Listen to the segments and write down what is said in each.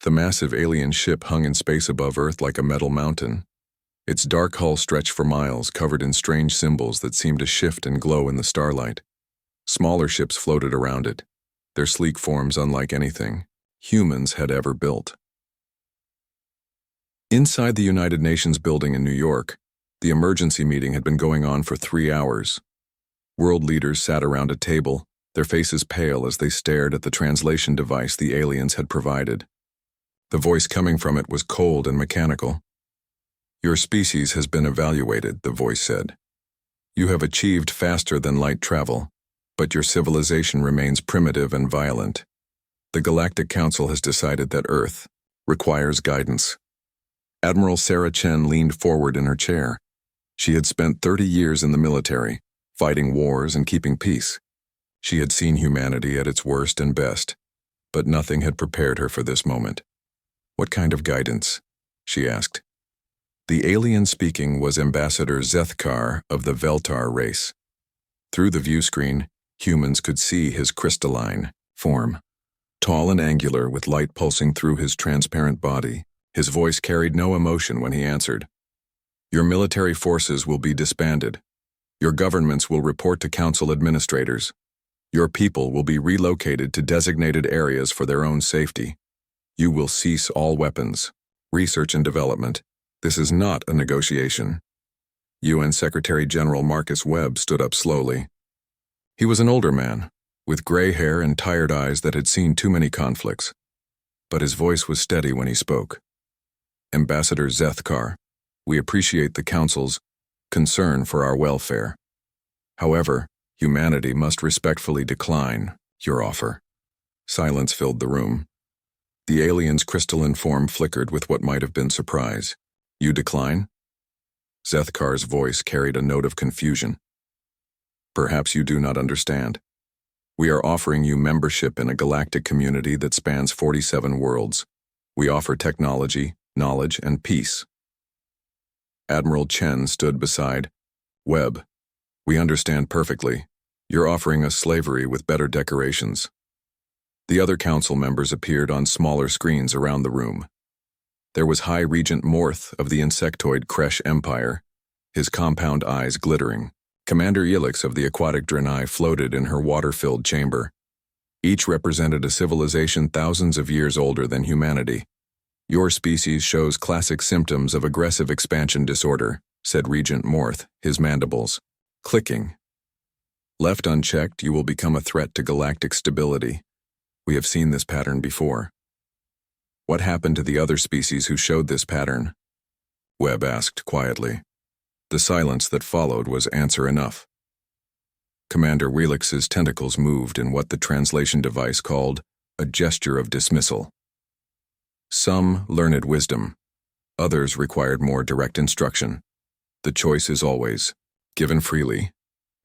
The massive alien ship hung in space above Earth like a metal mountain. Its dark hull stretched for miles, covered in strange symbols that seemed to shift and glow in the starlight. Smaller ships floated around it, their sleek forms unlike anything humans had ever built. Inside the United Nations building in New York, the emergency meeting had been going on for 3 hours. World leaders sat around a table, their faces pale as they stared at the translation device the aliens had provided. The voice coming from it was cold and mechanical. "Your species has been evaluated," the voice said. "You have achieved faster than light travel, but your civilization remains primitive and violent. The Galactic Council has decided that Earth requires guidance." Admiral Sarah Chen leaned forward in her chair. She had spent 30 years in the military, fighting wars and keeping peace. She had seen humanity at its worst and best, but nothing had prepared her for this moment. "What kind of guidance?" she asked. The alien speaking was Ambassador Zethkar of the Veltar race. Through the view screen, humans could see his crystalline form. Tall and angular, with light pulsing through his transparent body, his voice carried no emotion when he answered. "Your military forces will be disbanded. Your governments will report to council administrators. Your people will be relocated to designated areas for their own safety. You will cease all weapons, research and development. This is not a negotiation." UN Secretary General Marcus Webb stood up slowly. He was an older man, with gray hair and tired eyes that had seen too many conflicts. But his voice was steady when he spoke. "Ambassador Zethkar, we appreciate the Council's concern for our welfare. However, humanity must respectfully decline your offer." Silence filled the room. The alien's crystalline form flickered with what might have been surprise. "You decline?" Zethkar's voice carried a note of confusion. "Perhaps you do not understand. We are offering you membership in a galactic community that spans 47 worlds. We offer technology, knowledge, and peace." Admiral Chen stood beside Webb. "We understand perfectly. You're offering us slavery with better decorations." The other council members appeared on smaller screens around the room. There was High Regent Morth of the insectoid Kresh Empire, his compound eyes glittering. Commander Yilix of the aquatic Draenei floated in her water-filled chamber. Each represented a civilization thousands of years older than humanity. "Your species shows classic symptoms of aggressive expansion disorder," said Regent Morth, his mandibles clicking. "Left unchecked, you will become a threat to galactic stability. We have seen this pattern before." "What happened to the other species who showed this pattern?" Webb asked quietly. The silence that followed was answer enough. Commander Yilix's tentacles moved in what the translation device called a gesture of dismissal. Some learned wisdom. Others required more direct instruction. The choice is always given freely.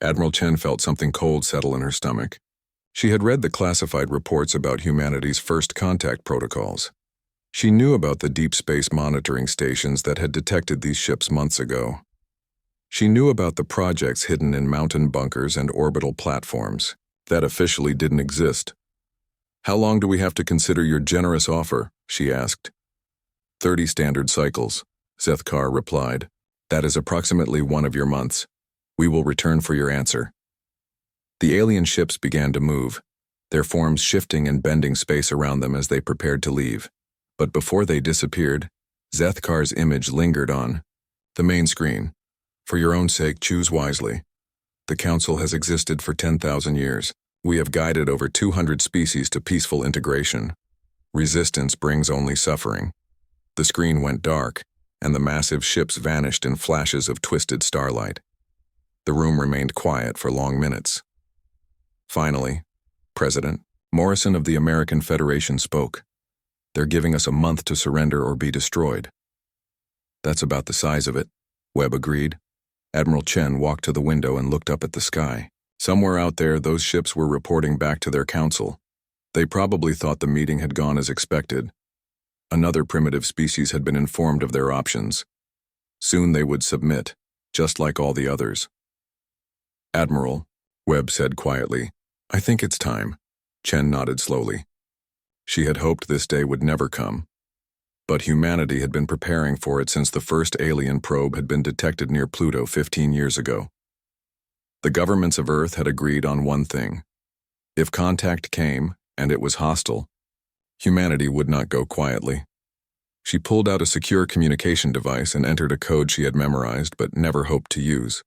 Admiral Chen felt something cold settle in her stomach. She had read the classified reports about humanity's first contact protocols. She knew about the deep space monitoring stations that had detected these ships months ago. She knew about the projects hidden in mountain bunkers and orbital platforms that officially didn't exist. "How long do we have to consider your generous offer?" she asked. 30 standard cycles, Zethkar replied. "That is approximately one of your months. We will return for your answer." The alien ships began to move, their forms shifting and bending space around them as they prepared to leave. But before they disappeared, Zethkar's image lingered on the main screen. "For your own sake, choose wisely. The Council has existed for 10,000 years. We have guided over 200 species to peaceful integration. Resistance brings only suffering." The screen went dark, and the massive ships vanished in flashes of twisted starlight. The room remained quiet for long minutes. Finally, President Morrison of the American Federation spoke. "They're giving us a month to surrender or be destroyed." "That's about the size of it," Webb agreed. Admiral Chen walked to the window and looked up at the sky. Somewhere out there, those ships were reporting back to their council. They probably thought the meeting had gone as expected. Another primitive species had been informed of their options. Soon they would submit, just like all the others. "Admiral," Webb said quietly, "I think it's time." Chen nodded slowly. She had hoped this day would never come. But humanity had been preparing for it since the first alien probe had been detected near Pluto 15 years ago. The governments of Earth had agreed on one thing. If contact came, and it was hostile, humanity would not go quietly. She pulled out a secure communication device and entered a code she had memorized but never hoped to use.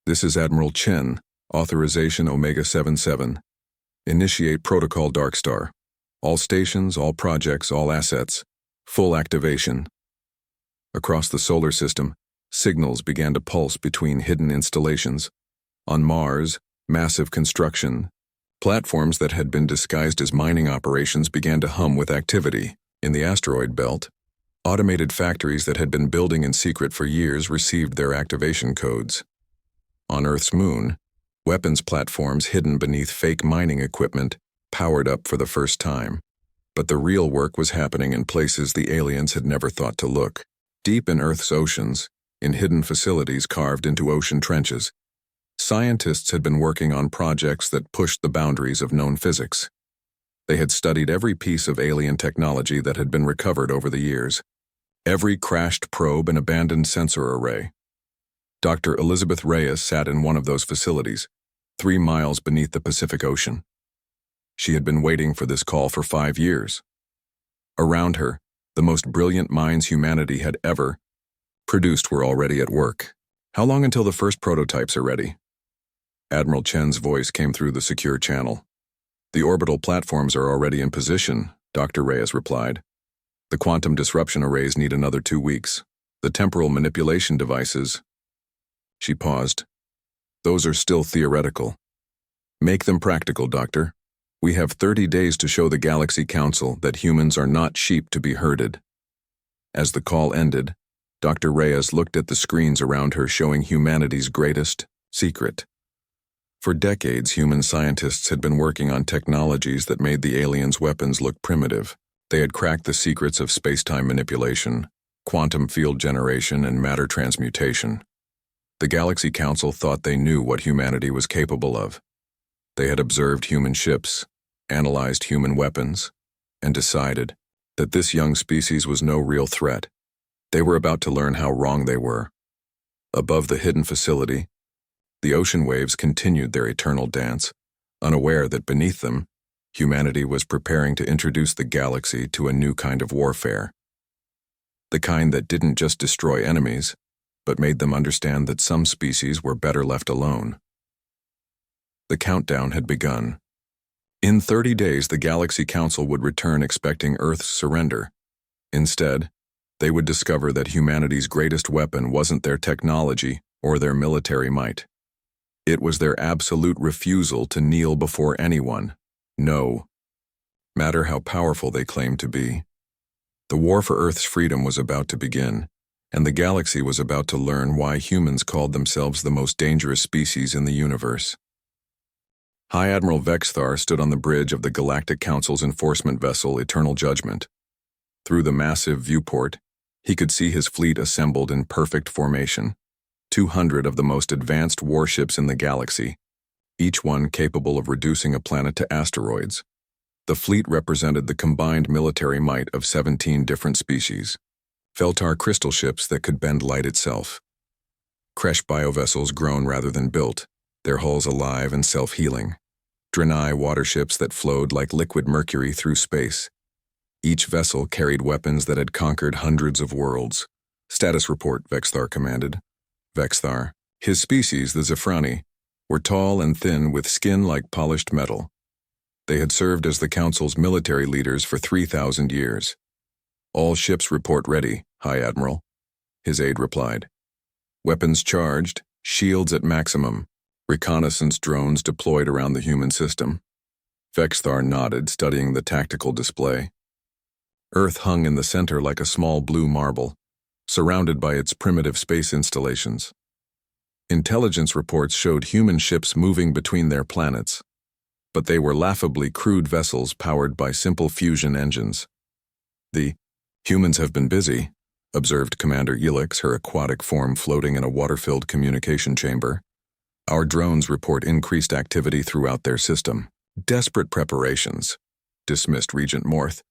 "This is Admiral Chen, authorization Omega-77. Initiate Protocol Darkstar. All stations, all projects, all assets. Full activation." Across the solar system, signals began to pulse between hidden installations. On Mars, massive construction. Platforms that had been disguised as mining operations began to hum with activity. In the asteroid belt, automated factories that had been building in secret for years received their activation codes. On Earth's moon, weapons platforms hidden beneath fake mining equipment powered up for the first time. But the real work was happening in places the aliens had never thought to look. Deep in Earth's oceans, in hidden facilities carved into ocean trenches, scientists had been working on projects that pushed the boundaries of known physics. They had studied every piece of alien technology that had been recovered over the years, every crashed probe and abandoned sensor array. Dr. Elizabeth Reyes sat in one of those facilities, 3 miles beneath the Pacific Ocean. She had been waiting for this call for 5 years. Around her, the most brilliant minds humanity had ever produced were already at work. "How long until the first prototypes are ready?" Admiral Chen's voice came through the secure channel. "The orbital platforms are already in position," Dr. Reyes replied. "The quantum disruption arrays need another 2 weeks. The temporal manipulation devices—" She paused. "Those are still theoretical. Make them practical, Doctor. We have 30 days to show the Galaxy Council that humans are not sheep to be herded." As the call ended, Dr. Reyes looked at the screens around her showing humanity's greatest secret. For decades, human scientists had been working on technologies that made the aliens' weapons look primitive. They had cracked the secrets of space-time manipulation, quantum field generation, and matter transmutation. The Galaxy Council thought they knew what humanity was capable of. They had observed human ships, analyzed human weapons, and decided that this young species was no real threat. They were about to learn how wrong they were. Above the hidden facility, the ocean waves continued their eternal dance, unaware that beneath them, humanity was preparing to introduce the galaxy to a new kind of warfare. The kind that didn't just destroy enemies, but made them understand that some species were better left alone. The countdown had begun. In 30 days, the Galaxy Council would return expecting Earth's surrender. Instead, they would discover that humanity's greatest weapon wasn't their technology or their military might. It was their absolute refusal to kneel before anyone, no matter how powerful they claimed to be. The war for Earth's freedom was about to begin, and the galaxy was about to learn why humans called themselves the most dangerous species in the universe. High Admiral Vexthar stood on the bridge of the Galactic Council's enforcement vessel Eternal Judgment. Through the massive viewport, he could see his fleet assembled in perfect formation. 200 of the most advanced warships in the galaxy, each one capable of reducing a planet to asteroids. The fleet represented the combined military might of 17 different species. Feltar crystal ships that could bend light itself. Kresh biovessels grown rather than built, their hulls alive and self-healing. Draenei waterships that flowed like liquid mercury through space. Each vessel carried weapons that had conquered hundreds of worlds. "Status report," Vexthar commanded. Vexthar, his species, the Zephrani, were tall and thin with skin like polished metal. They had served as the Council's military leaders for 3,000 years. "All ships report ready, High Admiral," his aide replied. "Weapons charged, shields at maximum, reconnaissance drones deployed around the human system." Vexthar nodded, studying the tactical display. Earth hung in the center like a small blue marble, surrounded by its primitive space installations. Intelligence reports showed human ships moving between their planets, but they were laughably crude vessels powered by simple fusion engines. "The humans have been busy," observed Commander Elix, her aquatic form floating in a water-filled communication chamber. "Our drones report increased activity throughout their system. Desperate preparations. dismissed Regent Morth,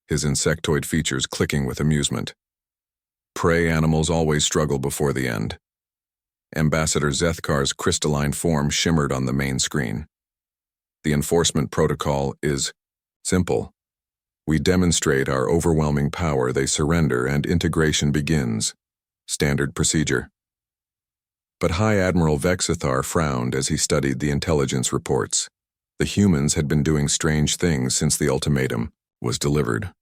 his insectoid features clicking with amusement. Prey animals always struggle before the end. Ambassador Zethkar's crystalline form shimmered on the main screen. The enforcement protocol is simple. We demonstrate our overwhelming power, they surrender, and integration begins. Standard procedure. But High Admiral Vexithar frowned as he studied the intelligence reports. The humans had been doing strange things since the ultimatum was delivered.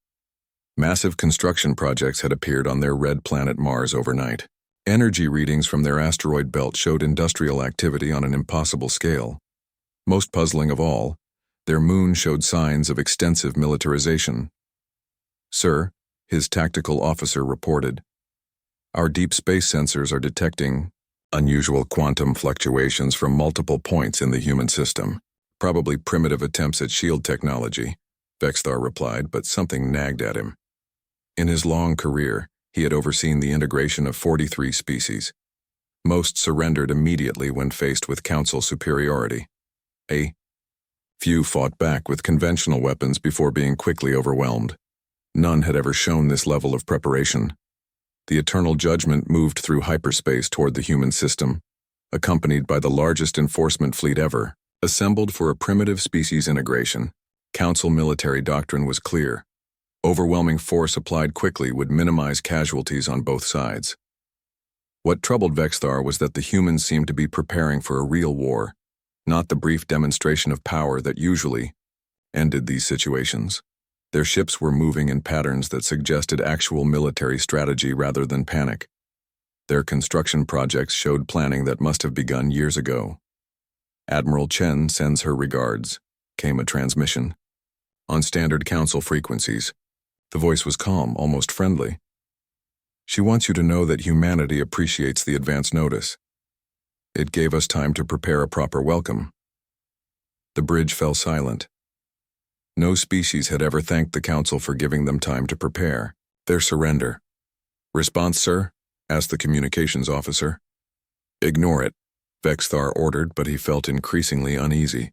Massive construction projects had appeared on their red planet Mars overnight. Energy readings from their asteroid belt showed industrial activity on an impossible scale. Most puzzling of all, their moon showed signs of extensive militarization. "Sir," his tactical officer reported, "our deep space sensors are detecting unusual quantum fluctuations from multiple points in the human system. Probably primitive attempts at shield technology," Vexthar replied, but something nagged at him. In his long career, he had overseen the integration of 43 species. Most surrendered immediately when faced with Council superiority. A few fought back with conventional weapons before being quickly overwhelmed. None had ever shown this level of preparation. The Eternal Judgment moved through hyperspace toward the human system, accompanied by the largest enforcement fleet ever, assembled for a primitive species integration. Council military doctrine was clear. Overwhelming force applied quickly would minimize casualties on both sides. What troubled Vexthar was that the humans seemed to be preparing for a real war, not the brief demonstration of power that usually ended these situations. Their ships were moving in patterns that suggested actual military strategy rather than panic. Their construction projects showed planning that must have begun years ago. "Admiral Chen sends her regards," came a transmission. On standard Council frequencies. The voice was calm, almost friendly. "She wants you to know that humanity appreciates the advance notice. It gave us time to prepare a proper welcome." The bridge fell silent. No species had ever thanked the Council for giving them time to prepare their surrender. "Response, sir?" asked the communications officer. "Ignore it," Vexthar ordered, but he felt increasingly uneasy.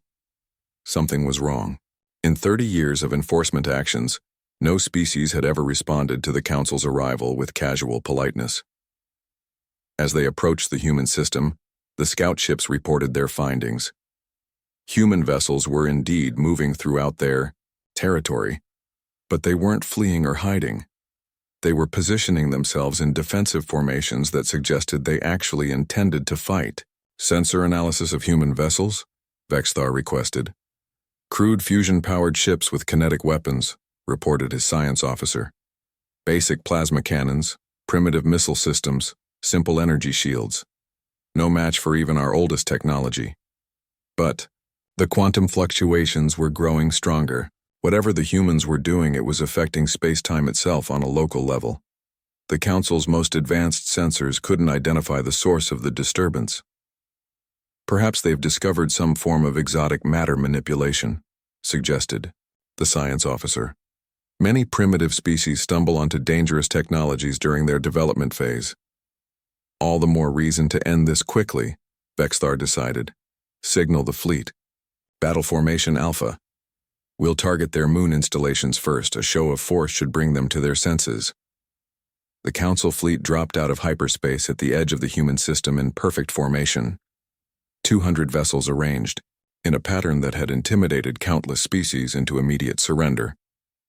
Something was wrong. In 30 years of enforcement actions, no species had ever responded to the Council's arrival with casual politeness. As they approached the human system, the scout ships reported their findings. Human vessels were indeed moving throughout their territory, but they weren't fleeing or hiding. They were positioning themselves in defensive formations that suggested they actually intended to fight. "Sensor analysis of human vessels?" Vexthar requested. "Crude fusion-powered ships with kinetic weapons," reported his science officer. "Basic plasma cannons, primitive missile systems, simple energy shields. No match for even our oldest technology." But the quantum fluctuations were growing stronger. Whatever the humans were doing, it was affecting space-time itself on a local level. The Council's most advanced sensors couldn't identify the source of the disturbance. "Perhaps they've discovered some form of exotic matter manipulation," suggested the science officer. "Many primitive species stumble onto dangerous technologies during their development phase." "All the more reason to end this quickly," Vexthar decided. "Signal the fleet. Battle Formation Alpha. We'll target their moon installations first. A show of force should bring them to their senses." The Council fleet dropped out of hyperspace at the edge of the human system in perfect formation. 200 vessels arranged, in a pattern that had intimidated countless species into immediate surrender.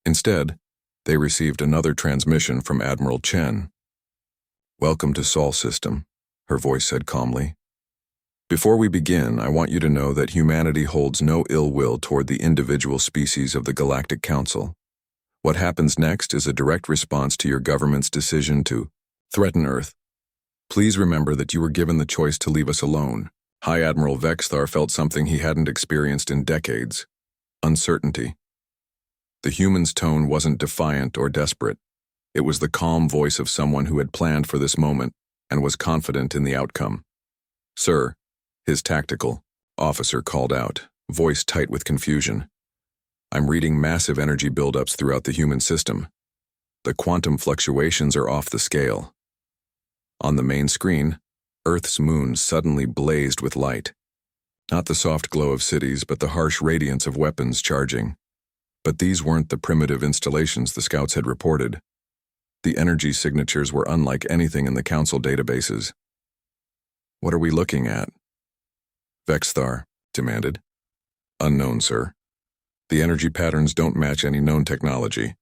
Instead, they received another transmission from Admiral Chen. "Welcome to Sol System," her voice said calmly. "Before we begin, I want you to know that humanity holds no ill will toward the individual species of the Galactic Council. What happens next is a direct response to your government's decision to threaten Earth. Please remember that you were given the choice to leave us alone." High Admiral Vexthar felt something he hadn't experienced in decades: uncertainty. The human's tone wasn't defiant or desperate. It was the calm voice of someone who had planned for this moment and was confident in the outcome. "Sir," his tactical officer called out, voice tight with confusion, "I'm reading massive energy buildups throughout the human system. The quantum fluctuations are off the scale." On the main screen, Earth's moon suddenly blazed with light. Not the soft glow of cities, but the harsh radiance of weapons charging. But these weren't the primitive installations the scouts had reported. The energy signatures were unlike anything in the Council databases. "What are we looking at?" Vexthar demanded. "Unknown, sir. The energy patterns don't match any known technology."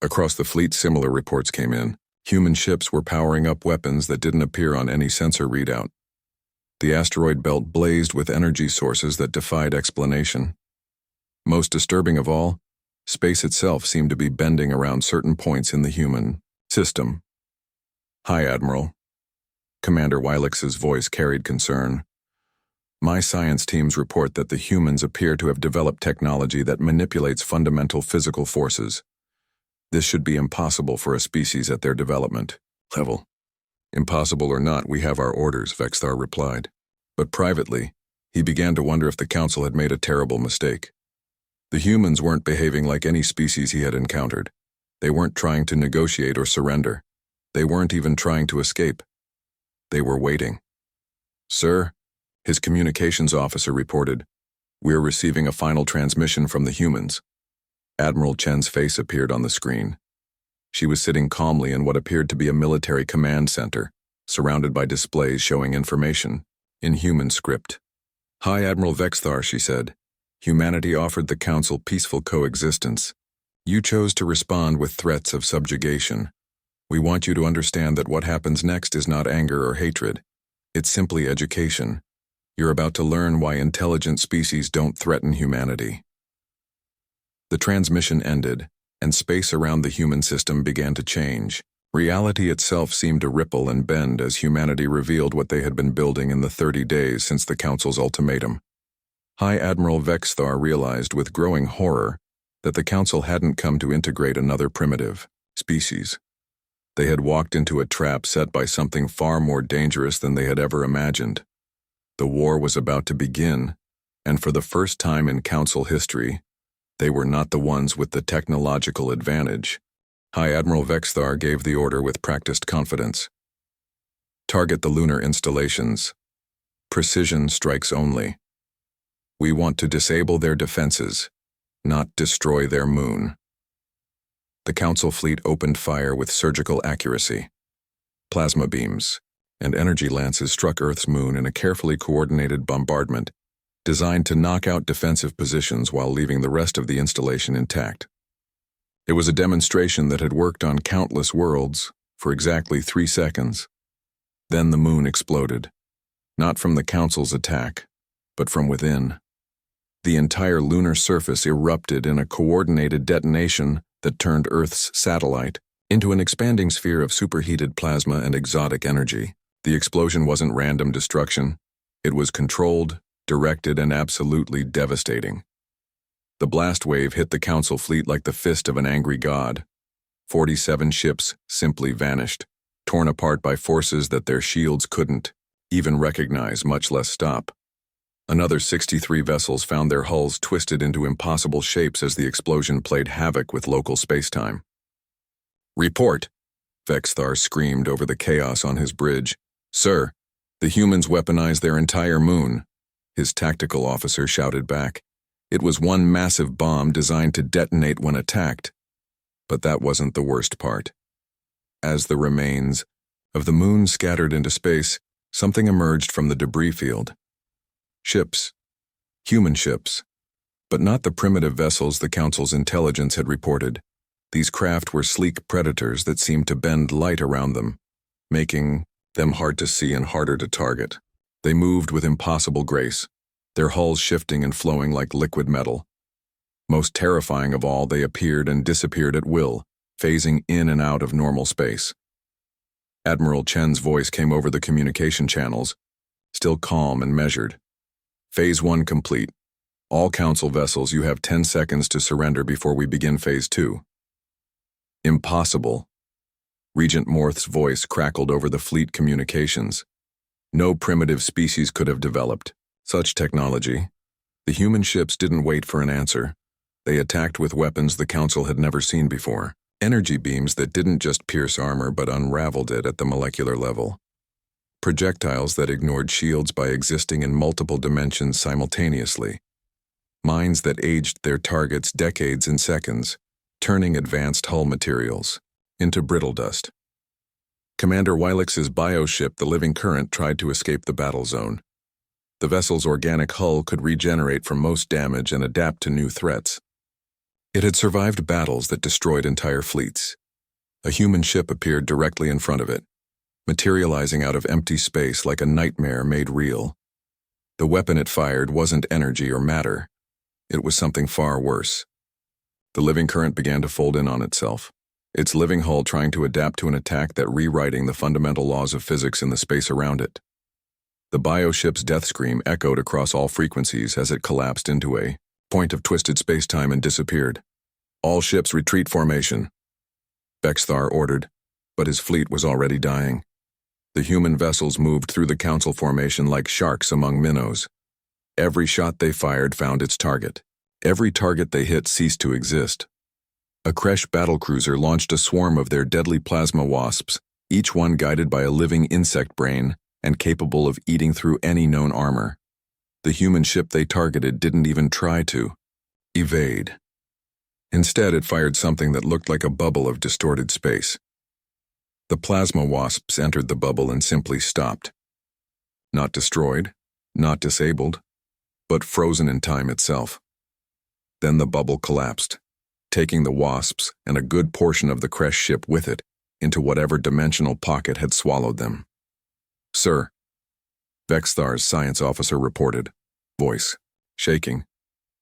Across the fleet, similar reports came in. Human ships were powering up weapons that didn't appear on any sensor readout. The asteroid belt blazed with energy sources that defied explanation. Most disturbing of all, space itself seemed to be bending around certain points in the human system. "Hi, Admiral." Commander Wilix's voice carried concern. "My science teams report that the humans appear to have developed technology that manipulates fundamental physical forces. This should be impossible for a species at their development level." "Impossible or not, we have our orders," Vexthar replied. But privately, he began to wonder if the Council had made a terrible mistake. The humans weren't behaving like any species he had encountered. They weren't trying to negotiate or surrender. They weren't even trying to escape. They were waiting. "Sir," his communications officer reported, "we're receiving a final transmission from the humans." Admiral Chen's face appeared on the screen. She was sitting calmly in what appeared to be a military command center, surrounded by displays showing information in human script. "Hi, Admiral Vexthar," she said. "Humanity offered the Council peaceful coexistence. You chose to respond with threats of subjugation. We want you to understand that what happens next is not anger or hatred. It's simply education. You're about to learn why intelligent species don't threaten humanity." The transmission ended, and space around the human system began to change. Reality itself seemed to ripple and bend as humanity revealed what they had been building in the 30 days since the Council's ultimatum. High Admiral Vexthar realized with growing horror that the Council hadn't come to integrate another primitive species. They had walked into a trap set by something far more dangerous than they had ever imagined. The war was about to begin, and for the first time in Council history, they were not the ones with the technological advantage. High Admiral Vexthar gave the order with practiced confidence. "Target the lunar installations. Precision strikes only. We want to disable their defenses, not destroy their moon." The Council fleet opened fire with surgical accuracy. Plasma beams and energy lances struck Earth's moon in a carefully coordinated bombardment designed to knock out defensive positions while leaving the rest of the installation intact. It was a demonstration that had worked on countless worlds for exactly 3 seconds. Then the moon exploded, not from the Council's attack, but from within. The entire lunar surface erupted in a coordinated detonation that turned Earth's satellite into an expanding sphere of superheated plasma and exotic energy. The explosion wasn't random destruction. It was controlled, directed, and absolutely devastating. The blast wave hit the Council fleet like the fist of an angry god. 47 ships simply vanished, torn apart by forces that their shields couldn't even recognize, much less stop. Another 63 vessels found their hulls twisted into impossible shapes as the explosion played havoc with local spacetime. "Report!" Vexthar screamed over the chaos on his bridge. "Sir, the humans weaponized their entire moon," his tactical officer shouted back. It was one massive bomb designed to detonate when attacked. But that wasn't the worst part. As the remains of the moon scattered into space, something emerged from the debris field. Ships. Human ships. But not the primitive vessels the Council's intelligence had reported. These craft were sleek predators that seemed to bend light around them, making them hard to see and harder to target. They moved with impossible grace, their hulls shifting and flowing like liquid metal. Most terrifying of all, they appeared and disappeared at will, phasing in and out of normal space. Admiral Chen's voice came over the communication channels, still calm and measured. "Phase 1 complete. All Council vessels, you have 10 seconds to surrender before we begin Phase 2. "Impossible." Regent Morth's voice crackled over the fleet communications. No primitive species could have developed such technology. The human ships didn't wait for an answer. They attacked with weapons the Council had never seen before. Energy beams that didn't just pierce armor but unraveled it at the molecular level. Projectiles that ignored shields by existing in multiple dimensions simultaneously. Mines that aged their targets decades in seconds, turning advanced hull materials into brittle dust. Commander Wilex's bioship, the Living Current, tried to escape the battle zone. The vessel's organic hull could regenerate from most damage and adapt to new threats. It had survived battles that destroyed entire fleets. A human ship appeared directly in front of it, materializing out of empty space like a nightmare made real. The weapon it fired wasn't energy or matter. It was something far worse. The Living Current began to fold in on itself, its living hull trying to adapt to an attack that rewriting the fundamental laws of physics in the space around it. The bioship's death scream echoed across all frequencies as it collapsed into a point of twisted spacetime and disappeared. All ships retreat formation, Vexthar ordered, but his fleet was already dying. The human vessels moved through the council formation like sharks among minnows. Every shot they fired found its target. Every target they hit ceased to exist. A Kresh battlecruiser launched a swarm of their deadly plasma wasps, each one guided by a living insect brain and capable of eating through any known armor. The human ship they targeted didn't even try to evade. Instead, it fired something that looked like a bubble of distorted space. The plasma wasps entered the bubble and simply stopped. Not destroyed, not disabled, but frozen in time itself. Then the bubble collapsed, taking the wasps and a good portion of the Kresh ship with it into whatever dimensional pocket had swallowed them. "Sir," Vexthar's science officer reported, voice shaking.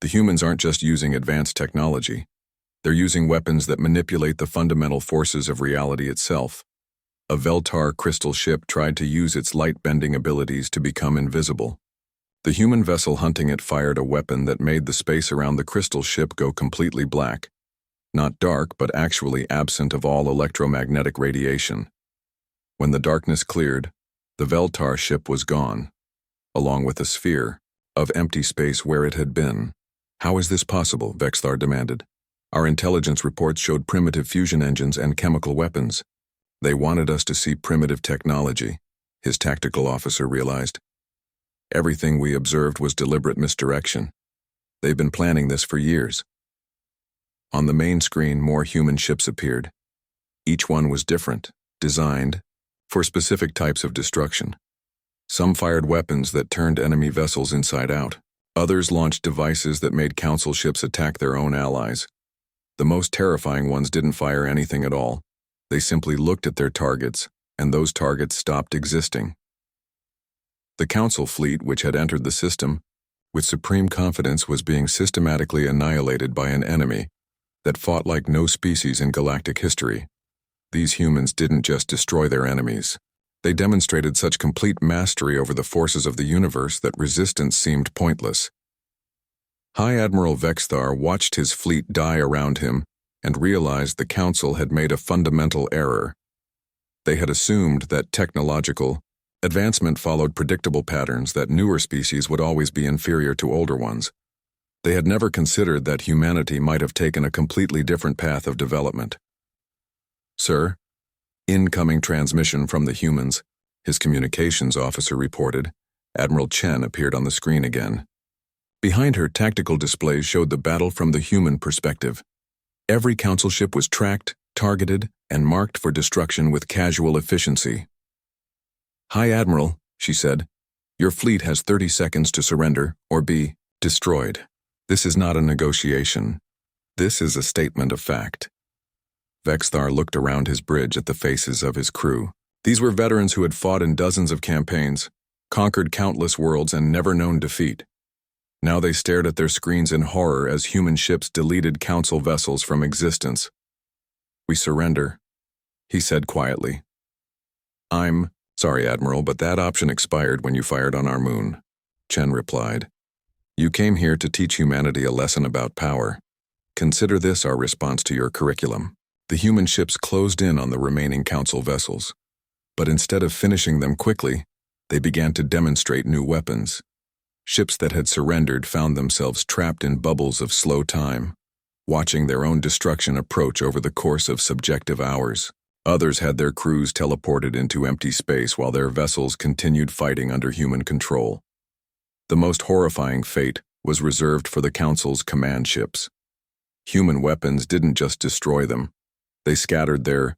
"The humans aren't just using advanced technology. They're using weapons that manipulate the fundamental forces of reality itself. A Veltar crystal ship tried to use its light-bending abilities to become invisible. The human vessel hunting it fired a weapon that made the space around the crystal ship go completely black. Not dark, but actually absent of all electromagnetic radiation. When the darkness cleared, the Veltar ship was gone, along with a sphere of empty space where it had been. "How is this possible?" Vexthar demanded. "Our intelligence reports showed primitive fusion engines and chemical weapons. They wanted us to see primitive technology," his tactical officer realized. "Everything we observed was deliberate misdirection. They've been planning this for years." On the main screen, more human ships appeared. Each one was different, designed for specific types of destruction. Some fired weapons that turned enemy vessels inside out. Others launched devices that made council ships attack their own allies. The most terrifying ones didn't fire anything at all. They simply looked at their targets, and those targets stopped existing. The council fleet, which had entered the system with supreme confidence, was being systematically annihilated by an enemy that fought like no species in galactic history. These humans didn't just destroy their enemies. They demonstrated such complete mastery over the forces of the universe that resistance seemed pointless. High Admiral Vexthar watched his fleet die around him and realized the Council had made a fundamental error. They had assumed that technological advancement followed predictable patterns, that newer species would always be inferior to older ones. They had never considered that humanity might have taken a completely different path of development. "Sir, incoming transmission from the humans," his communications officer reported. Admiral Chen appeared on the screen again. Behind her, tactical displays showed the battle from the human perspective. Every council ship was tracked, targeted, and marked for destruction with casual efficiency. "High Admiral," she said, "your fleet has 30 seconds to surrender or be destroyed. This is not a negotiation. This is a statement of fact." Vexthar looked around his bridge at the faces of his crew. These were veterans who had fought in dozens of campaigns, conquered countless worlds, and never known defeat. Now they stared at their screens in horror as human ships deleted council vessels from existence. "We surrender," he said quietly. "I'm sorry, Admiral, but that option expired when you fired on our moon," Chen replied. "You came here to teach humanity a lesson about power. Consider this our response to your curriculum." The human ships closed in on the remaining council vessels, but instead of finishing them quickly, they began to demonstrate new weapons. Ships that had surrendered found themselves trapped in bubbles of slow time, watching their own destruction approach over the course of subjective hours. Others had their crews teleported into empty space while their vessels continued fighting under human control. The most horrifying fate was reserved for the Council's command ships. Human weapons didn't just destroy them, they scattered their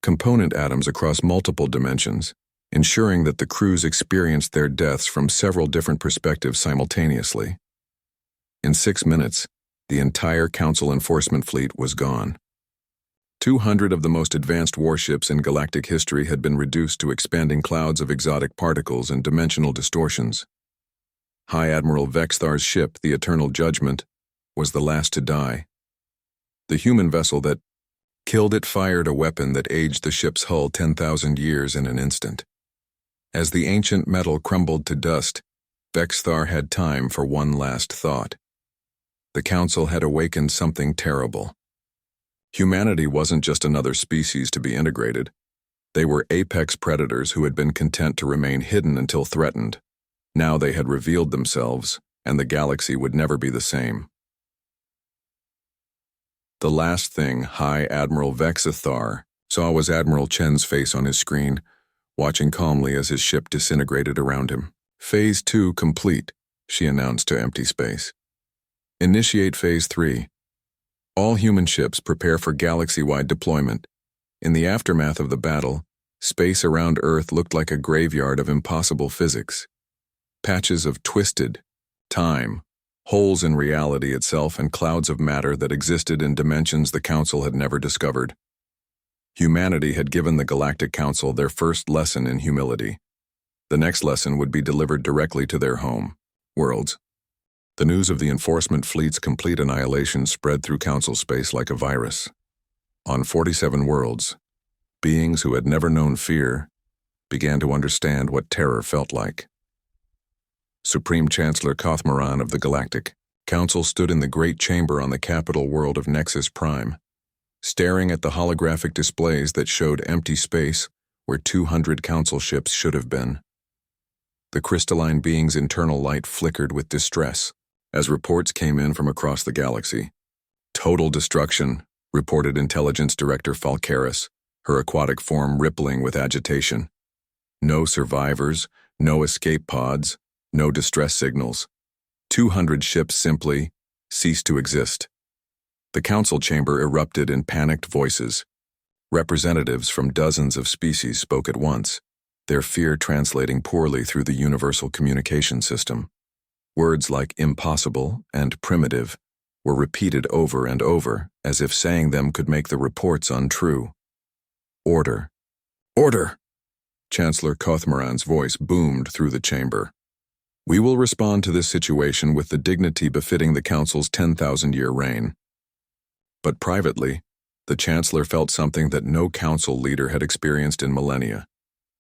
component atoms across multiple dimensions, ensuring that the crews experienced their deaths from several different perspectives simultaneously. In 6 minutes, the entire Council enforcement fleet was gone. 200 of the most advanced warships in galactic history had been reduced to expanding clouds of exotic particles and dimensional distortions. High Admiral Vexthar's ship, the Eternal Judgment, was the last to die. The human vessel that killed it fired a weapon that aged the ship's hull 10,000 years in an instant. As the ancient metal crumbled to dust, Vexthar had time for one last thought. The Council had awakened something terrible. Humanity wasn't just another species to be integrated. They were apex predators who had been content to remain hidden until threatened. Now they had revealed themselves, and the galaxy would never be the same. The last thing High Admiral Vexthar saw was Admiral Chen's face on his screen, watching calmly as his ship disintegrated around him. Phase 2 complete, she announced to empty space. Initiate Phase 3. All human ships prepare for galaxy-wide deployment. In the aftermath of the battle, space around Earth looked like a graveyard of impossible physics. Patches of twisted time, holes in reality itself, and clouds of matter that existed in dimensions the Council had never discovered. Humanity had given the Galactic Council their first lesson in humility. The next lesson would be delivered directly to their home worlds. The news of the enforcement fleet's complete annihilation spread through Council space like a virus. On 47 worlds, beings who had never known fear began to understand what terror felt like. Supreme Chancellor Kothmaran of the Galactic Council stood in the great chamber on the capital world of Nexus Prime, staring at the holographic displays that showed empty space where 200 Council ships should have been. The crystalline being's internal light flickered with distress as reports came in from across the galaxy. Total destruction, reported Intelligence Director Falcaris, her aquatic form rippling with agitation. No survivors, no escape pods, no distress signals. 200 ships simply ceased to exist. The Council chamber erupted in panicked voices. Representatives from dozens of species spoke at once, their fear translating poorly through the universal communication system. Words like impossible and primitive were repeated over and over, as if saying them could make the reports untrue. Order. Order! Chancellor Kothmaran's voice boomed through the chamber. We will respond to this situation with the dignity befitting the Council's 10,000-year reign. But privately, the Chancellor felt something that no Council leader had experienced in millennia: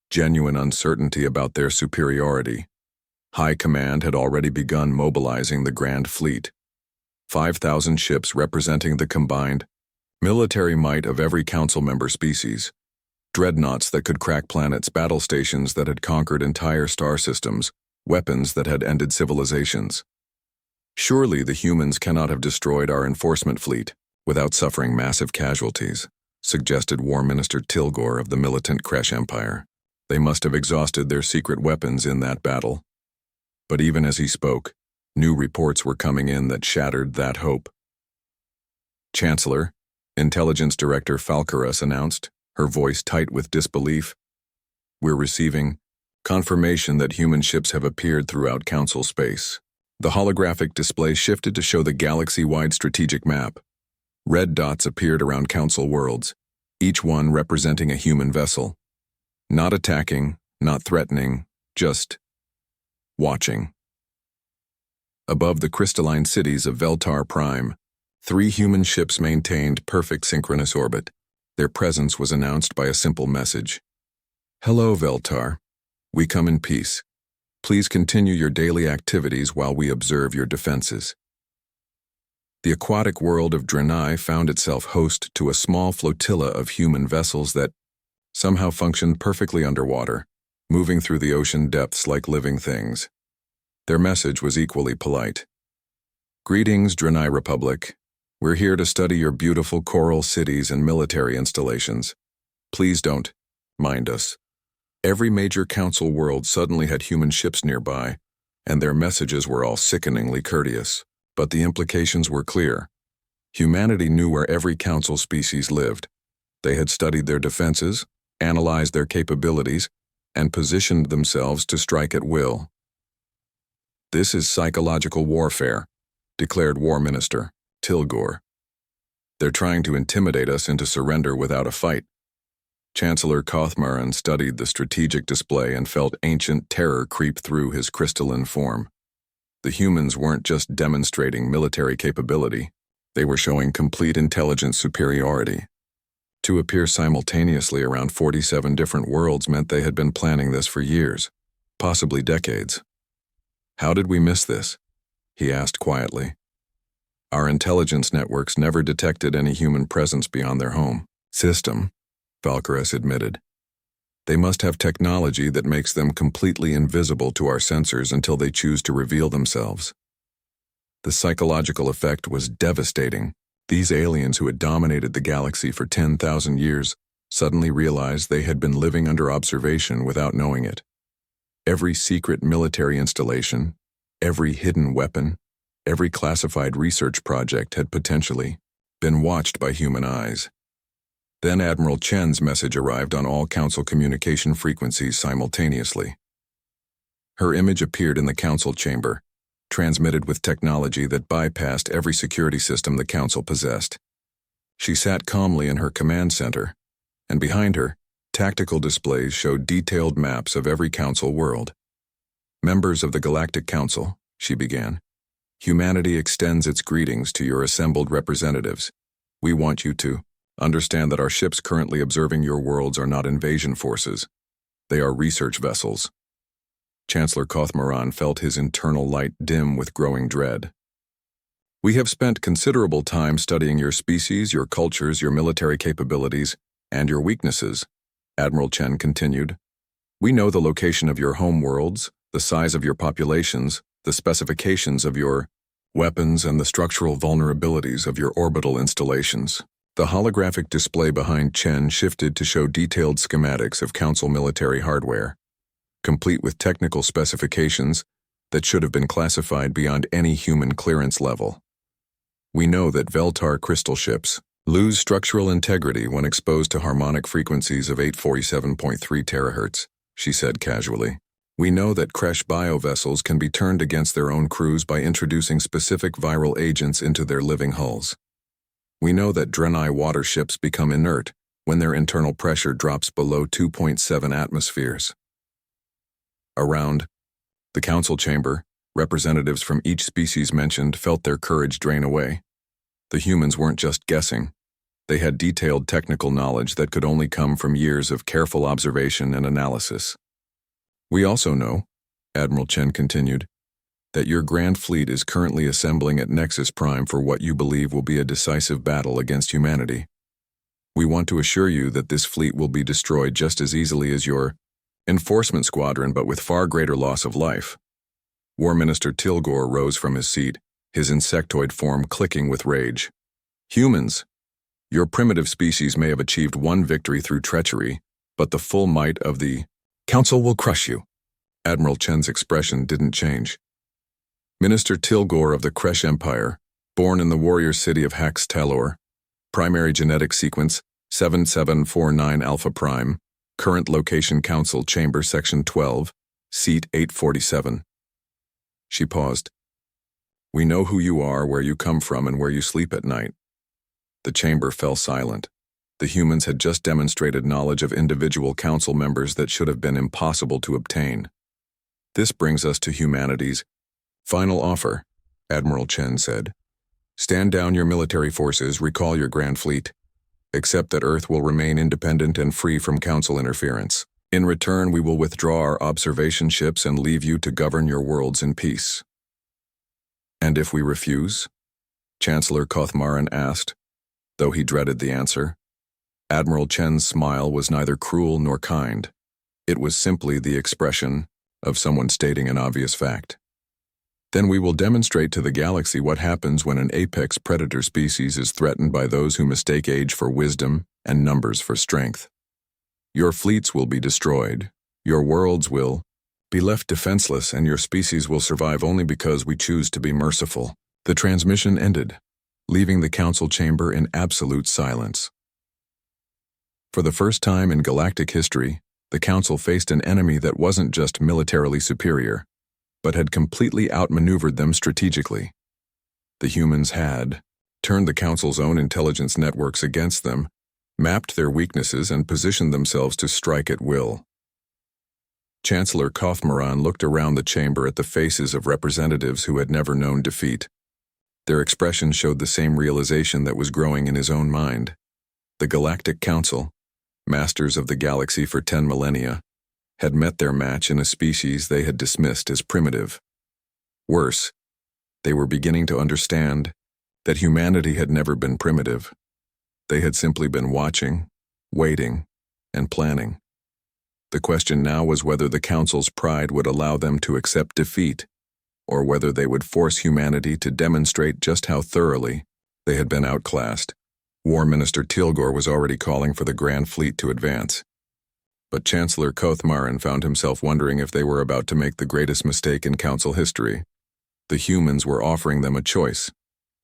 genuine uncertainty about their superiority. High Command had already begun mobilizing the Grand Fleet. 5,000 ships representing the combined military might of every Council member species. Dreadnoughts that could crack planets, battle stations that had conquered entire star systems, weapons that had ended civilizations. Surely the humans cannot have destroyed our enforcement fleet without suffering massive casualties, suggested War Minister Tilgor of the militant Kresh Empire. They must have exhausted their secret weapons in that battle. But even as he spoke, new reports were coming in that shattered that hope. Chancellor, Intelligence Director Falcaris announced, her voice tight with disbelief. We're receiving confirmation that human ships have appeared throughout Council space. The holographic display shifted to show the galaxy-wide strategic map. Red dots appeared around Council worlds, each one representing a human vessel. Not attacking, not threatening, just watching. Above the crystalline cities of Veltar Prime, 3 human ships maintained perfect synchronous orbit. Their presence was announced by a simple message. Hello, Veltar. We come in peace. Please continue your daily activities while we observe your defenses. The aquatic world of Draenei found itself host to a small flotilla of human vessels that somehow functioned perfectly underwater, moving through the ocean depths like living things. Their message was equally polite. Greetings, Draenei Republic. We're here to study your beautiful coral cities and military installations. Please don't mind us. Every major Council world suddenly had human ships nearby, and their messages were all sickeningly courteous. But the implications were clear. Humanity knew where every council species lived. They had studied their defenses, analyzed their capabilities, and positioned themselves to strike at will. "This is psychological warfare," declared War Minister Tilgor. "They're trying to intimidate us into surrender without a fight." Chancellor Kothmaran studied the strategic display and felt ancient terror creep through his crystalline form. The humans weren't just demonstrating military capability, they were showing complete intelligence superiority. To appear simultaneously around 47 different worlds meant they had been planning this for years, possibly decades. "How did we miss this?" he asked quietly. "Our intelligence networks never detected any human presence beyond their home system," Valkyries admitted. "They must have technology that makes them completely invisible to our sensors until they choose to reveal themselves." The psychological effect was devastating. These aliens who had dominated the galaxy for 10,000 years suddenly realized they had been living under observation without knowing it. Every secret military installation, every hidden weapon, every classified research project had potentially been watched by human eyes. Then Admiral Chen's message arrived on all Council communication frequencies simultaneously. Her image appeared in the Council chamber, transmitted with technology that bypassed every security system the Council possessed. She sat calmly in her command center, and behind her, tactical displays showed detailed maps of every Council world. "Members of the Galactic Council," she began, "humanity extends its greetings to your assembled representatives. We want you to understand that our ships currently observing your worlds are not invasion forces. They are research vessels." Chancellor Kothmaran felt his internal light dim with growing dread. "We have spent considerable time studying your species, your cultures, your military capabilities, and your weaknesses," Admiral Chen continued. "We know the location of your home worlds, the size of your populations, the specifications of your weapons, and the structural vulnerabilities of your orbital installations." The holographic display behind Chen shifted to show detailed schematics of Council military hardware, complete with technical specifications that should have been classified beyond any human clearance level. "We know that Veltar crystal ships lose structural integrity when exposed to harmonic frequencies of 847.3 terahertz, she said casually. "We know that Kresh biovessels can be turned against their own crews by introducing specific viral agents into their living hulls. We know that Draenei water ships become inert when their internal pressure drops below 2.7 atmospheres." Around the Council chamber, representatives from each species mentioned felt their courage drain away. The humans weren't just guessing. They had detailed technical knowledge that could only come from years of careful observation and analysis. "We also know," Admiral Chen continued, "that your Grand Fleet is currently assembling at Nexus Prime for what you believe will be a decisive battle against humanity. We want to assure you that this fleet will be destroyed just as easily as your enforcement squadron, but with far greater loss of life." War Minister Tilgor rose from his seat, his insectoid form clicking with rage. "Humans, your primitive species may have achieved one victory through treachery, but the full might of the Council will crush you." Admiral Chen's expression didn't change. Minister Tilgor of the Kresh Empire, born in the warrior city of Hax Talor, primary genetic sequence 7749 Alpha Prime, current location Council Chamber Section 12, Seat 847. She paused. "We know who you are, where you come from, and where you sleep at night." The chamber fell silent. The humans had just demonstrated knowledge of individual Council members that should have been impossible to obtain. "This brings us to humanity's final offer," Admiral Chen said. "Stand down your military forces, recall your Grand Fleet. Accept that Earth will remain independent and free from Council interference. In return, we will withdraw our observation ships and leave you to govern your worlds in peace." "And if we refuse?" Chancellor Kothmaran asked, though he dreaded the answer. Admiral Chen's smile was neither cruel nor kind. It was simply the expression of someone stating an obvious fact. "Then we will demonstrate to the galaxy what happens when an apex predator species is threatened by those who mistake age for wisdom and numbers for strength. Your fleets will be destroyed. Your worlds will Be left defenseless and your species will survive only because we choose to be merciful. The transmission ended, leaving the council chamber in absolute silence. For the first time in galactic history, the council faced an enemy that wasn't just militarily superior, but had completely outmaneuvered them strategically. The humans had turned the council's own intelligence networks against them, mapped their weaknesses, and positioned themselves to strike at will. Chancellor Kothmaran looked around the chamber at the faces of representatives who had never known defeat. Their expressions showed the same realization that was growing in his own mind. The Galactic Council, masters of the galaxy for 10 millennia, had met their match in a species they had dismissed as primitive. Worse, they were beginning to understand that humanity had never been primitive. They had simply been watching, waiting, and planning. The question now was whether the Council's pride would allow them to accept defeat, or whether they would force humanity to demonstrate just how thoroughly they had been outclassed. War Minister Tilgor was already calling for the Grand Fleet to advance. But Chancellor Kothmaran found himself wondering if they were about to make the greatest mistake in Council history. The humans were offering them a choice: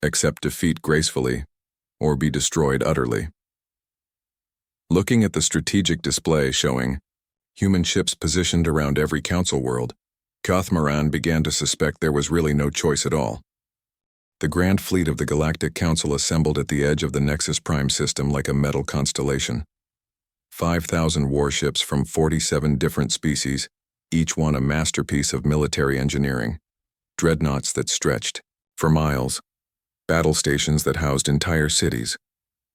accept defeat gracefully, or be destroyed utterly. Looking at the strategic display showing human ships positioned around every council world, Kothmaran began to suspect there was really no choice at all. The Grand Fleet of the Galactic Council assembled at the edge of the Nexus Prime system like a metal constellation. 5,000 warships from 47 different species, each one a masterpiece of military engineering. Dreadnoughts that stretched for miles, battle stations that housed entire cities,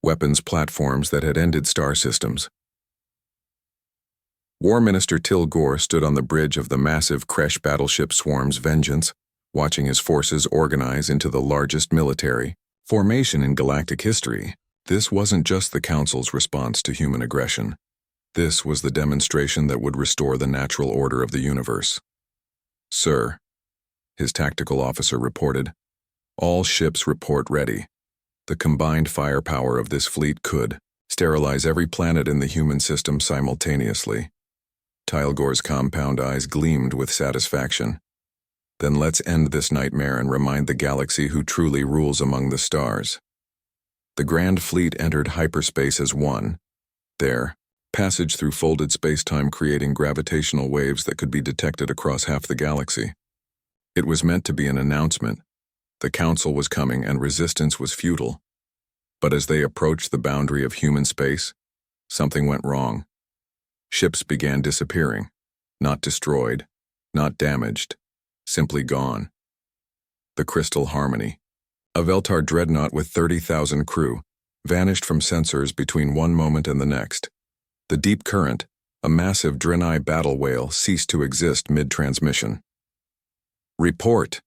weapons platforms that had ended star systems. War Minister Tilgor stood on the bridge of the massive Kresh battleship swarm's Vengeance, watching his forces organize into the largest military formation in galactic history. This wasn't just the Council's response to human aggression. This was the demonstration that would restore the natural order of the universe. "Sir," his tactical officer reported, "all ships report ready. The combined firepower of this fleet could sterilize every planet in the human system simultaneously." Tilgor's compound eyes gleamed with satisfaction. "Then let's end this nightmare and remind the galaxy who truly rules among the stars." The Grand Fleet entered hyperspace as one, their passage through folded space-time creating gravitational waves that could be detected across half the galaxy. It was meant to be an announcement. The Council was coming and resistance was futile. But as they approached the boundary of human space, something went wrong. Ships began disappearing, not destroyed, not damaged, simply gone. The Crystal Harmony, a Veltar dreadnought with 30,000 crew, vanished from sensors between one moment and the next. The Deep Current, a massive Draenei battle whale, ceased to exist mid-transmission. "Report,"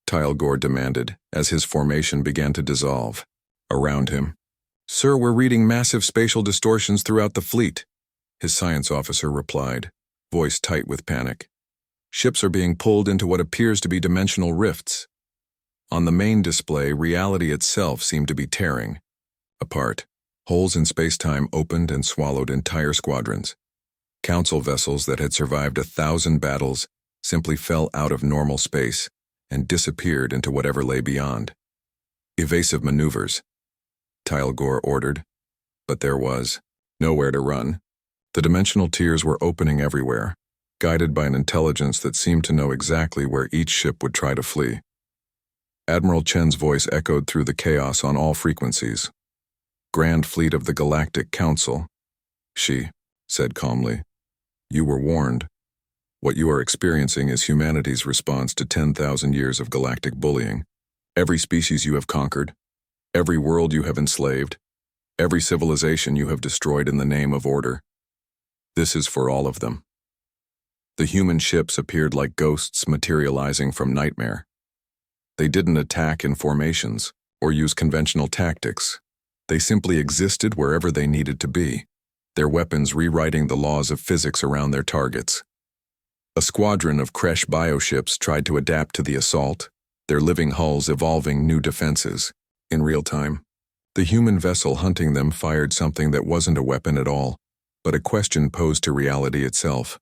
Tilgor demanded as his formation began to dissolve. Around him, "Sir, we're reading massive spatial distortions throughout the fleet," his science officer replied, voice tight with panic. "Ships are being pulled into what appears to be dimensional rifts." On the main display, reality itself seemed to be tearing apart. Holes in space-time opened and swallowed entire squadrons. Council vessels that had survived 1,000 battles simply fell out of normal space and disappeared into whatever lay beyond. "Evasive maneuvers," Tilgor ordered, but there was nowhere to run. The dimensional tiers were opening everywhere, guided by an intelligence that seemed to know exactly where each ship would try to flee. Admiral Chen's voice echoed through the chaos on all frequencies. "Grand Fleet of the Galactic Council," she said calmly. "You were warned. What you are experiencing is humanity's response to 10,000 years of galactic bullying. Every species you have conquered, every world you have enslaved, every civilization you have destroyed in the name of order. This is for all of them." The human ships appeared like ghosts materializing from nightmare. They didn't attack in formations or use conventional tactics. They simply existed wherever they needed to be, their weapons rewriting the laws of physics around their targets. A squadron of Kresh bioships tried to adapt to the assault, their living hulls evolving new defenses. In real time, the human vessel hunting them fired something that wasn't a weapon at all, but a question posed to reality itself.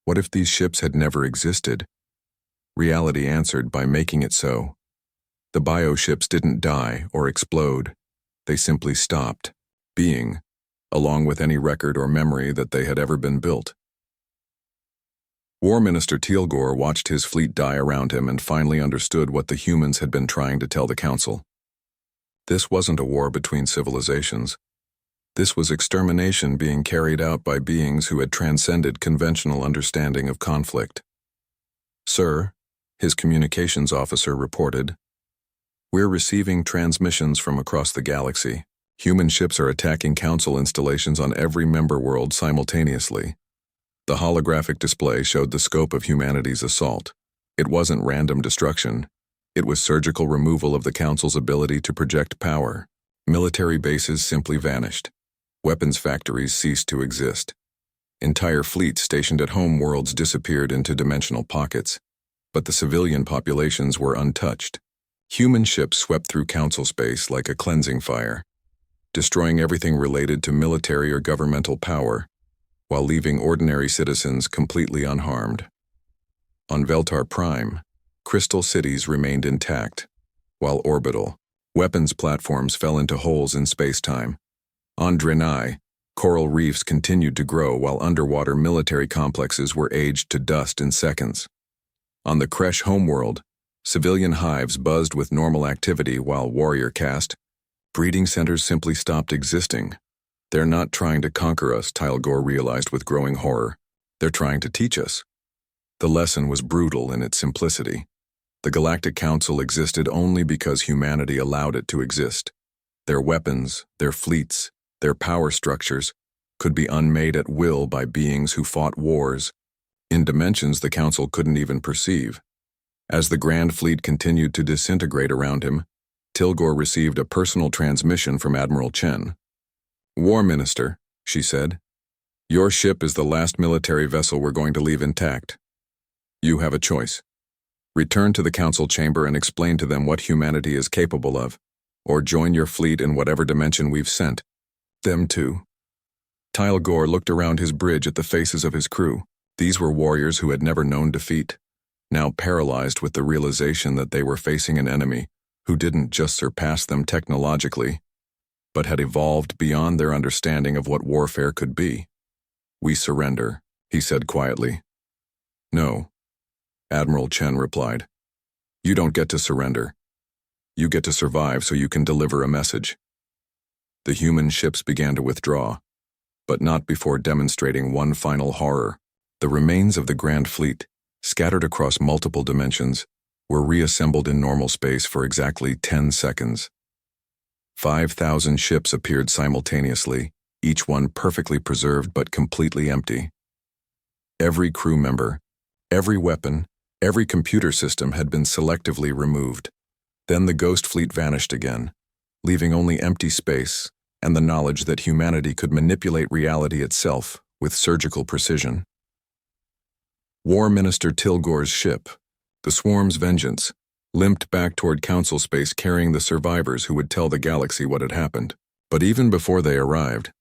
What if these ships had never existed? Reality answered by making it so. The bioships didn't die or explode. They simply stopped being, along with any record or memory that they had ever been built. War Minister Teal'Gor watched his fleet die around him and finally understood what the humans had been trying to tell the Council. This wasn't a war between civilizations. This was extermination being carried out by beings who had transcended conventional understanding of conflict. "Sir," his communications officer reported, "we're receiving transmissions from across the galaxy. Human ships are attacking Council installations on every member world simultaneously." The holographic display showed the scope of humanity's assault. It wasn't random destruction. It was surgical removal of the Council's ability to project power. Military bases simply vanished. Weapons factories ceased to exist. Entire fleets stationed at home worlds disappeared into dimensional pockets. But the civilian populations were untouched. Human ships swept through Council space like a cleansing fire, destroying everything related to military or governmental power, while leaving ordinary citizens completely unharmed. On Veltar Prime, crystal cities remained intact, while orbital, weapons platforms fell into holes in space-time. On Drenai, coral reefs continued to grow while underwater military complexes were aged to dust in seconds. On the Kresh homeworld, civilian hives buzzed with normal activity while warrior caste, breeding centers simply stopped existing. "They're not trying to conquer us," Teal'Gor realized with growing horror. "They're trying to teach us." The lesson was brutal in its simplicity. The Galactic Council existed only because humanity allowed it to exist. Their weapons, their fleets, their power structures could be unmade at will by beings who fought wars in dimensions the Council couldn't even perceive. As the Grand Fleet continued to disintegrate around him, Teal'Gor received a personal transmission from Admiral Chen. "War Minister," she said, "your ship is the last military vessel we're going to leave intact. You have a choice. Return to the Council chamber and explain to them what humanity is capable of, or join your fleet in whatever dimension we've sent them to." Teal'Gor looked around his bridge at the faces of his crew. These were warriors who had never known defeat, now paralyzed with the realization that they were facing an enemy who didn't just surpass them technologically, but had evolved beyond their understanding of what warfare could be. "We surrender," he said quietly. "No," Admiral Chen replied. "You don't get to surrender. You get to survive so you can deliver a message." The human ships began to withdraw, but not before demonstrating one final horror. The remains of the Grand Fleet, scattered across multiple dimensions, were reassembled in normal space for exactly 10 seconds. 5,000 ships appeared simultaneously, each one perfectly preserved but completely empty. Every crew member, every weapon, every computer system had been selectively removed. Then the Ghost Fleet vanished again, leaving only empty space and the knowledge that humanity could manipulate reality itself with surgical precision. War Minister Teal'Gor's ship, the Swarm's Vengeance, limped back toward Council space carrying the survivors who would tell the galaxy what had happened. But even before they arrived,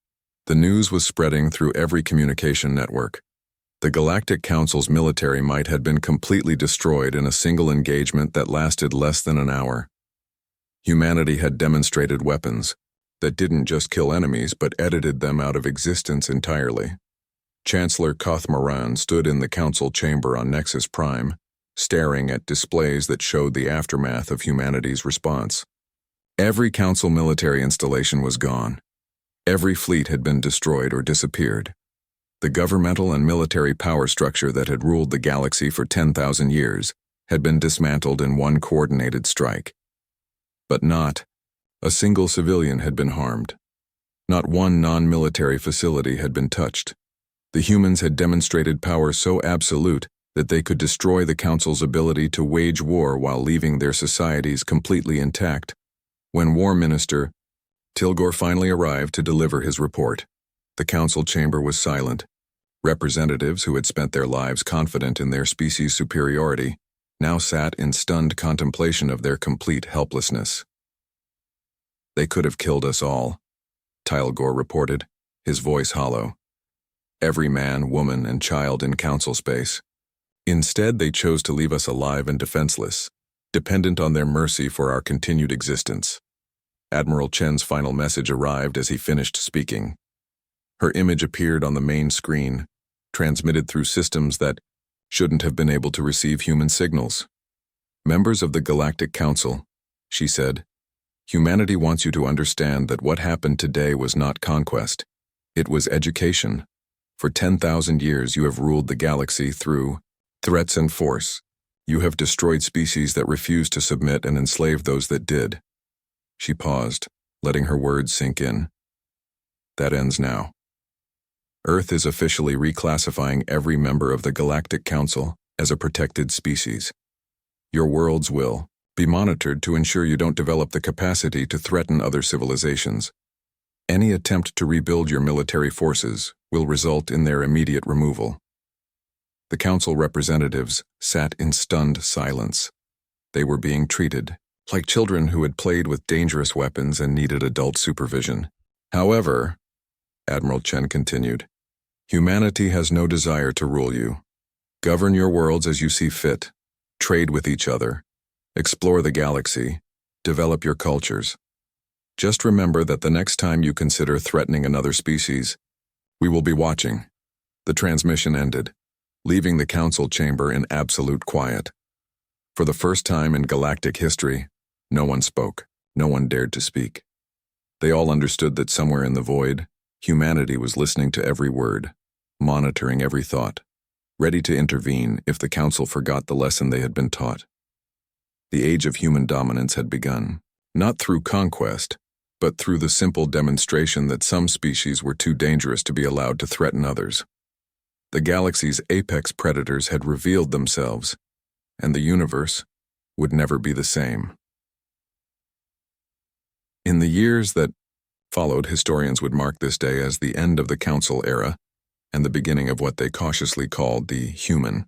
the news was spreading through every communication network. The Galactic Council's military might had been completely destroyed in a single engagement that lasted less than an hour. Humanity had demonstrated weapons that didn't just kill enemies but edited them out of existence entirely. Chancellor Koth-Moran stood in the Council chamber on Nexus Prime, staring at displays that showed the aftermath of humanity's response. Every Council military installation was gone. Every fleet had been destroyed or disappeared. The governmental and military power structure that had ruled the galaxy for 10,000 years had been dismantled in one coordinated strike. But not a single civilian had been harmed. Not one non-military facility had been touched. The humans had demonstrated power so absolute that they could destroy the Council's ability to wage war while leaving their societies completely intact. When War Minister Teal'Gor finally arrived to deliver his report, the Council chamber was silent. Representatives who had spent their lives confident in their species' superiority now sat in stunned contemplation of their complete helplessness. "They could have killed us all," Teal'Gor reported, his voice hollow. every man, woman, and child in council space. Instead, they chose to leave us alive and defenseless, dependent on their mercy for our continued existence. Admiral Chen's final message arrived as he finished speaking. Her image appeared on the main screen, transmitted through systems that shouldn't have been able to receive human signals. "Members of the Galactic Council," she said, "humanity wants you to understand that what happened today was not conquest. It was education. For 10,000 years you have ruled the galaxy through threats and force. You have destroyed species that refused to submit and enslaved those that did." She paused, letting her words sink in. "That ends now. Earth is officially reclassifying every member of the Galactic Council as a protected species. Your worlds will be monitored to ensure you don't develop the capacity to threaten other civilizations. Any attempt to rebuild your military forces will result in their immediate removal." The council representatives sat in stunned silence. They were being treated like children who had played with dangerous weapons and needed adult supervision. "However," Admiral Chen continued, "humanity has no desire to rule you. Govern your worlds as you see fit. Trade with each other. Explore the galaxy. Develop your cultures. Just remember that the next time you consider threatening another species, we will be watching." The transmission ended, leaving the council chamber in absolute quiet. For the first time in galactic history, no one spoke, no one dared to speak. They all understood that somewhere in the void, humanity was listening to every word, monitoring every thought, ready to intervene if the council forgot the lesson they had been taught. The age of human dominance had begun, not through conquest, but through the simple demonstration that some species were too dangerous to be allowed to threaten others. The galaxy's apex predators had revealed themselves, and the universe would never be the same. In the years that followed, historians would mark this day as the end of the Council era and the beginning of what they cautiously called the human